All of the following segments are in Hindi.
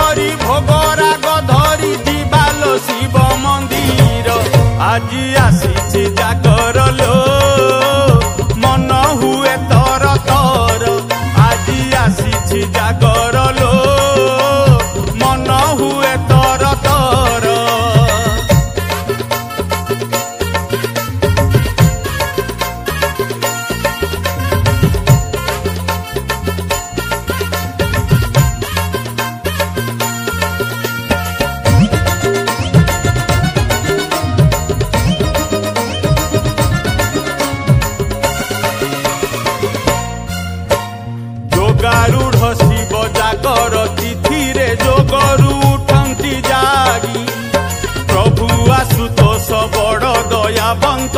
करी भोगराग धरी दिबालो शिव मंदिर आज आसी जागर लो मन हुए तर तर आज आसी जागर लो मन हुए तर तर जोगारूढ़ शिव जागर तिथि रे जोगरू उठंती जागी प्रभु आशुतोष बड़ दयावंत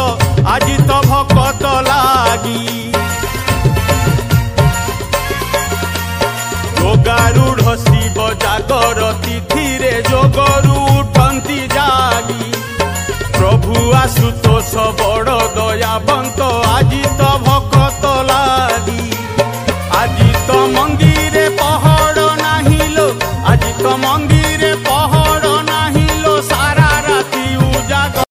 आज तो भकत लागी जोगारूढ़ शिव जागर तिथि रे जोगरू उठंती जागी प्रभु आशुतोष बड़ दयावंत